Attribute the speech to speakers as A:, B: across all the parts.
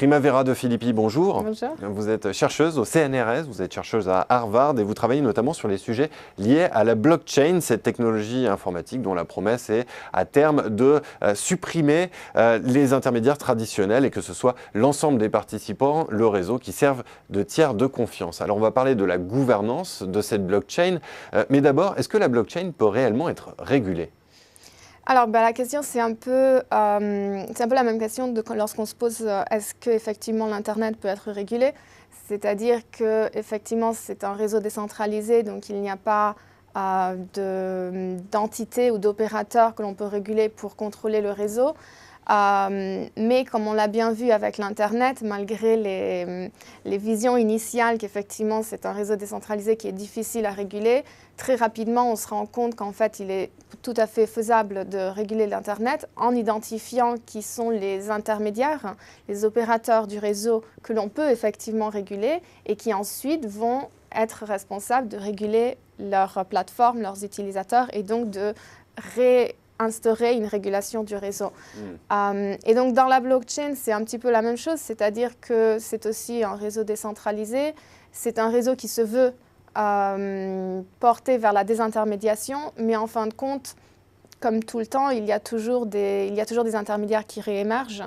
A: Primavera De Filippi, bonjour.
B: Bonjour.
A: Vous êtes chercheuse au CNRS, vous êtes chercheuse à Harvard et vous travaillez notamment sur les sujets liés à la blockchain, cette technologie informatique dont la promesse est à terme de supprimer les intermédiaires traditionnels et que ce soit l'ensemble des participants, le réseau, qui servent de tiers de confiance. Alors on va parler de la gouvernance de cette blockchain, mais d'abord, est-ce que la blockchain peut réellement être régulée ?
B: Alors, la question, c'est un peu la même question lorsqu'on se pose est-ce qu'effectivement l'Internet peut être régulé? C'est-à-dire qu'effectivement, c'est un réseau décentralisé, donc il n'y a pas d'entité ou d'opérateur que l'on peut réguler pour contrôler le réseau. Mais comme on l'a bien vu avec l'Internet, malgré les visions initiales qu'effectivement c'est un réseau décentralisé qui est difficile à réguler, très rapidement on se rend compte qu'en fait il est tout à fait faisable de réguler l'Internet en identifiant qui sont les intermédiaires, les opérateurs du réseau que l'on peut effectivement réguler et qui ensuite vont être responsables de réguler leurs plateformes, leurs utilisateurs et donc de instaurer une régulation du réseau. Et donc dans la blockchain, c'est un petit peu la même chose, c'est-à-dire que c'est aussi un réseau décentralisé, c'est un réseau qui se veut porté vers la désintermédiation, mais en fin de compte, comme tout le temps, il y a toujours des intermédiaires qui réémergent.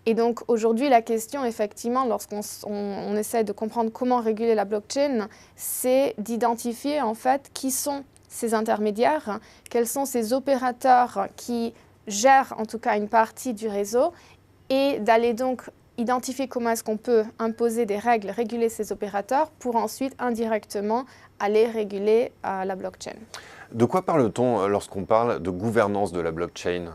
B: Et donc aujourd'hui, la question, effectivement, lorsqu'on essaie de comprendre comment réguler la blockchain, c'est d'identifier en fait qui sont ces intermédiaires, quels sont ces opérateurs qui gèrent en tout cas une partie du réseau et d'aller donc identifier comment est-ce qu'on peut imposer des règles, réguler ces opérateurs pour ensuite indirectement aller réguler la blockchain.
A: De quoi parle-t-on lorsqu'on parle de gouvernance de la blockchain ?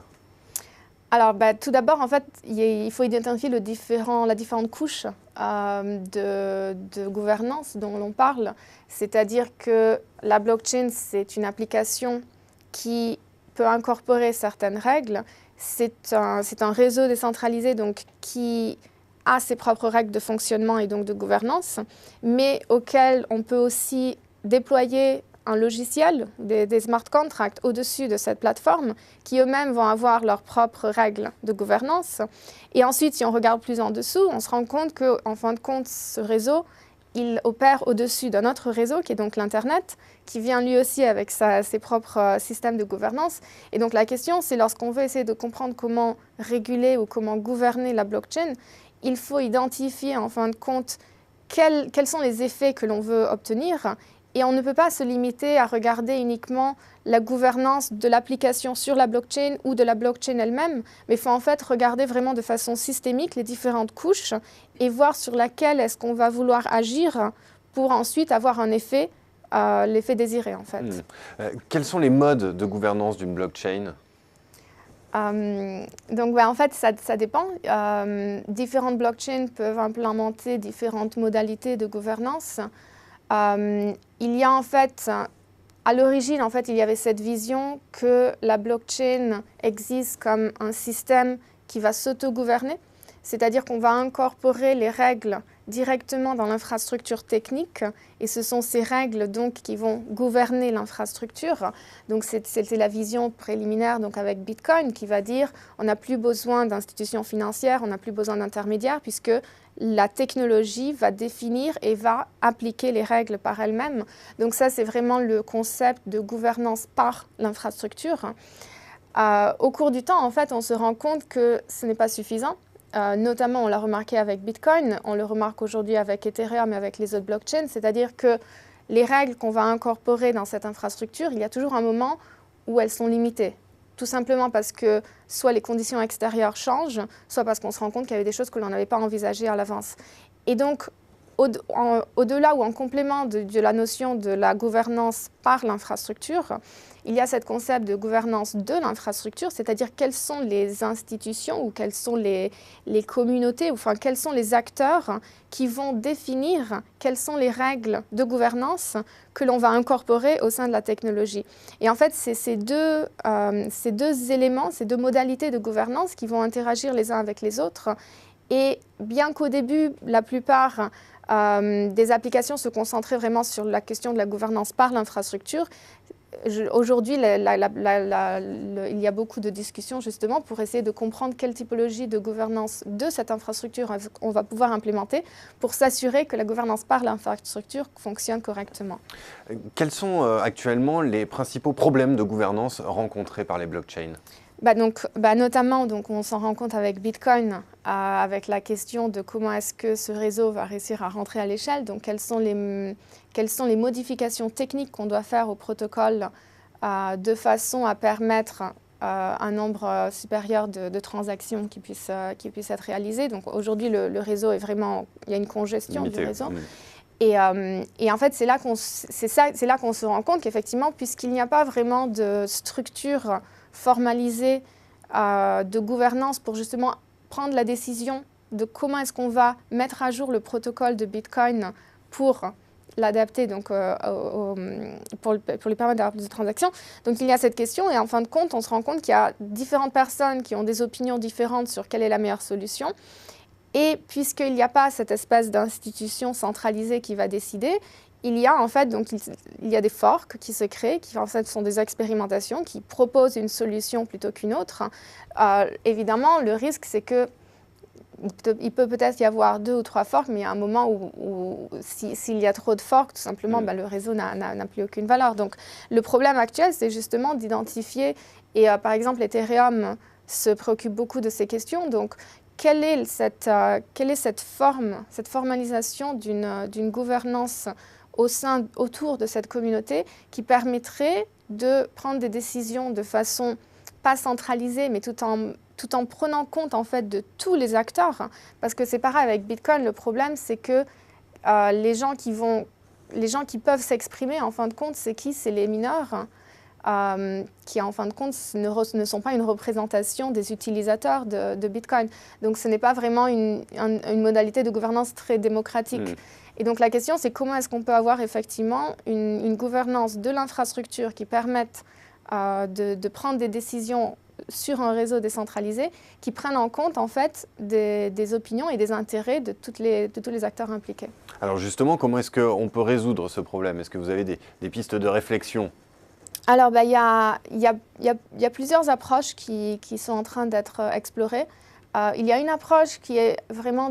B: Alors, tout d'abord, en fait, il faut identifier la différente couche de gouvernance dont l'on parle. C'est-à-dire que la blockchain, c'est une application qui peut incorporer certaines règles. C'est un réseau décentralisé donc, qui a ses propres règles de fonctionnement et donc de gouvernance, mais auquel on peut aussi déployer un logiciel, des smart contracts au-dessus de cette plateforme qui eux-mêmes vont avoir leurs propres règles de gouvernance. Et ensuite, si on regarde plus en dessous, on se rend compte qu'en fin de compte, ce réseau, il opère au-dessus d'un autre réseau qui est donc l'Internet, qui vient lui aussi avec ses propres systèmes de gouvernance. Et donc la question, c'est lorsqu'on veut essayer de comprendre comment réguler ou comment gouverner la blockchain, il faut identifier en fin de compte quels sont les effets que l'on veut obtenir. Et on ne peut pas se limiter à regarder uniquement la gouvernance de l'application sur la blockchain ou de la blockchain elle-même, mais il faut en fait regarder vraiment de façon systémique les différentes couches et voir sur laquelle est-ce qu'on va vouloir agir pour ensuite avoir un effet, l'effet désiré en fait.
A: Quels sont les modes de gouvernance d'une blockchain ?
B: Donc en fait, ça dépend. Différentes blockchains peuvent implémenter différentes modalités de gouvernance. Il y a en fait, à l'origine, en fait, il y avait cette vision que la blockchain existe comme un système qui va s'auto-gouverner, c'est-à-dire qu'on va incorporer les règles directement dans l'infrastructure technique et ce sont ces règles donc qui vont gouverner l'infrastructure. Donc c'était la vision préliminaire donc avec Bitcoin qui va dire on n'a plus besoin d'institutions financières, on n'a plus besoin d'intermédiaires puisque la technologie va définir et va appliquer les règles par elle-même. Donc ça c'est vraiment le concept de gouvernance par l'infrastructure. Au cours du temps en fait on se rend compte que ce n'est pas suffisant. Notamment, on l'a remarqué avec Bitcoin, on le remarque aujourd'hui avec Ethereum et avec les autres blockchains, c'est-à-dire que les règles qu'on va incorporer dans cette infrastructure, il y a toujours un moment où elles sont limitées. Tout simplement parce que soit les conditions extérieures changent, soit parce qu'on se rend compte qu'il y avait des choses que l'on n'avait pas envisagées à l'avance. Et donc, au-delà ou en complément de la notion de la gouvernance par l'infrastructure, il y a ce concept de gouvernance de l'infrastructure, c'est-à-dire quelles sont les institutions ou quelles sont les communautés, ou enfin quels sont les acteurs qui vont définir quelles sont les règles de gouvernance que l'on va incorporer au sein de la technologie. Et en fait, c'est ces deux éléments, ces deux modalités de gouvernance qui vont interagir les uns avec les autres. Et bien qu'au début, la plupart des applications se concentraient vraiment sur la question de la gouvernance par l'infrastructure, aujourd'hui, il y a beaucoup de discussions justement pour essayer de comprendre quelle typologie de gouvernance de cette infrastructure on va pouvoir implémenter pour s'assurer que la gouvernance par l'infrastructure fonctionne correctement.
A: Quels sont actuellement les principaux problèmes de gouvernance rencontrés par les blockchains ?
B: Notamment, on s'en rend compte avec Bitcoin, avec la question de comment est-ce que ce réseau va réussir à rentrer à l'échelle. Donc, quelles sont les modifications techniques qu'on doit faire au protocole de façon à permettre un nombre supérieur de transactions qui puissent être réalisées. Donc, aujourd'hui, le réseau est vraiment, il y a une congestion limité du réseau. Et en fait, c'est là qu'on se rend compte qu'effectivement, puisqu'il n'y a pas vraiment de structure formalisée de gouvernance pour justement prendre la décision de comment est-ce qu'on va mettre à jour le protocole de Bitcoin pour l'adapter donc, pour lui permettre d'avoir plus de transactions. Donc il y a cette question et en fin de compte, on se rend compte qu'il y a différentes personnes qui ont des opinions différentes sur quelle est la meilleure solution. Et puisqu'il n'y a pas cette espèce d'institution centralisée qui va décider, il y a en fait il y a des forks qui se créent, qui en fait sont des expérimentations, qui proposent une solution plutôt qu'une autre. Évidemment, le risque, c'est que il peut peut-être y avoir 2 ou 3 forks, mais il y a un moment où s'il y a trop de forks, tout simplement, le réseau n'a plus aucune valeur. Donc, le problème actuel, c'est justement d'identifier, et par exemple, Ethereum se préoccupe beaucoup de ces questions. Donc, quelle est cette formalisation d'une gouvernance autour de cette communauté qui permettrait de prendre des décisions de façon pas centralisée, mais tout en prenant compte en fait de tous les acteurs. Parce que c'est pareil avec Bitcoin, le problème c'est que les gens qui peuvent s'exprimer en fin de compte, c'est qui? C'est les mineurs. Qui en fin de compte ne sont pas une représentation des utilisateurs de Bitcoin. Donc ce n'est pas vraiment une modalité de gouvernance très démocratique. Et donc la question c'est comment est-ce qu'on peut avoir effectivement une gouvernance de l'infrastructure qui permette de prendre des décisions sur un réseau décentralisé qui prennent en compte en fait des opinions et des intérêts de tous les acteurs impliqués.
A: Alors justement, comment est-ce qu'on peut résoudre ce problème? Est-ce que vous avez des pistes de réflexion?
B: Alors, il y a plusieurs approches qui sont en train d'être explorées. Il y a une approche qui est vraiment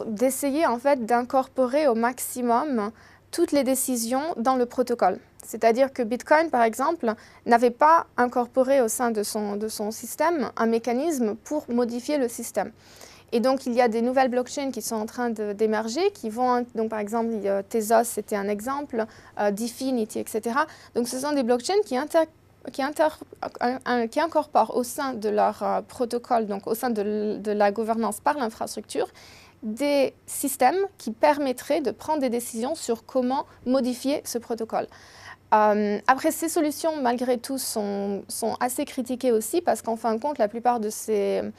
B: d'essayer en fait d'incorporer au maximum toutes les décisions dans le protocole. C'est-à-dire que Bitcoin, par exemple, n'avait pas incorporé au sein de son système un mécanisme pour modifier le système. Et donc, il y a des nouvelles blockchains qui sont en train d'émerger, qui vont, donc par exemple, Tezos, c'était un exemple, Dfinity, etc. Donc, ce sont des blockchains qui incorporent au sein de leur protocole, donc au sein de la gouvernance par l'infrastructure, des systèmes qui permettraient de prendre des décisions sur comment modifier ce protocole. Après, ces solutions, malgré tout, sont assez critiquées aussi parce qu'en fin de compte, la plupart de ces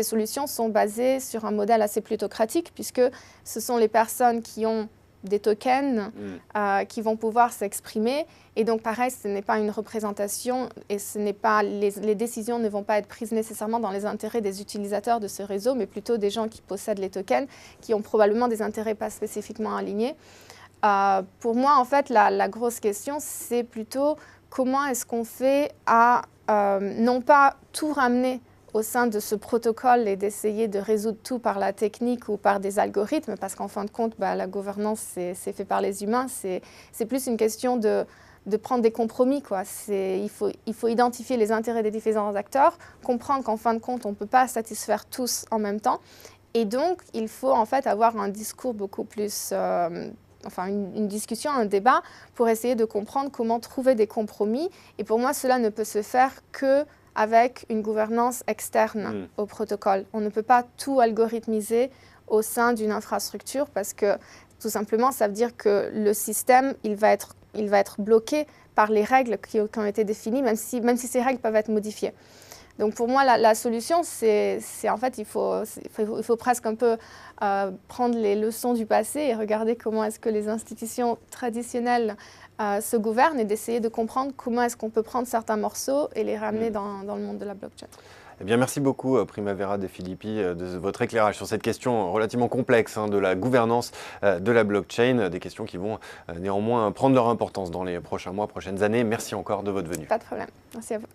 B: solutions sont basées sur un modèle assez plutocratique puisque ce sont les personnes qui ont des tokens qui vont pouvoir s'exprimer. Et donc, pareil, ce n'est pas une représentation et les décisions ne vont pas être prises nécessairement dans les intérêts des utilisateurs de ce réseau, mais plutôt des gens qui possèdent les tokens, qui ont probablement des intérêts pas spécifiquement alignés. Pour moi, en fait, la grosse question, c'est plutôt comment est-ce qu'on fait à non pas tout ramener au sein de ce protocole et d'essayer de résoudre tout par la technique ou par des algorithmes, parce qu'en fin de compte, la gouvernance, c'est fait par les humains. C'est plus une question de prendre des compromis, quoi. Il faut identifier les intérêts des différents acteurs, comprendre qu'en fin de compte, on ne peut pas satisfaire tous en même temps. Et donc, il faut en fait avoir un discours beaucoup plus... une discussion, un débat pour essayer de comprendre comment trouver des compromis. Et pour moi, cela ne peut se faire qu'avec une gouvernance externe au protocole. On ne peut pas tout algorithmiser au sein d'une infrastructure parce que tout simplement, ça veut dire que le système, il va être bloqué par les règles qui ont été définies, même si ces règles peuvent être modifiées. Donc pour moi, la solution, c'est en fait, il faut presque un peu prendre les leçons du passé et regarder comment est-ce que les institutions traditionnelles se gouvernent et d'essayer de comprendre comment est-ce qu'on peut prendre certains morceaux et les ramener dans le monde de la blockchain.
A: Eh bien, merci beaucoup, Primavera de Filippi, de votre éclairage sur cette question relativement complexe de la gouvernance de la blockchain, des questions qui vont néanmoins prendre leur importance dans les prochains mois, prochaines années. Merci encore de votre venue.
B: Pas de problème. Merci à vous.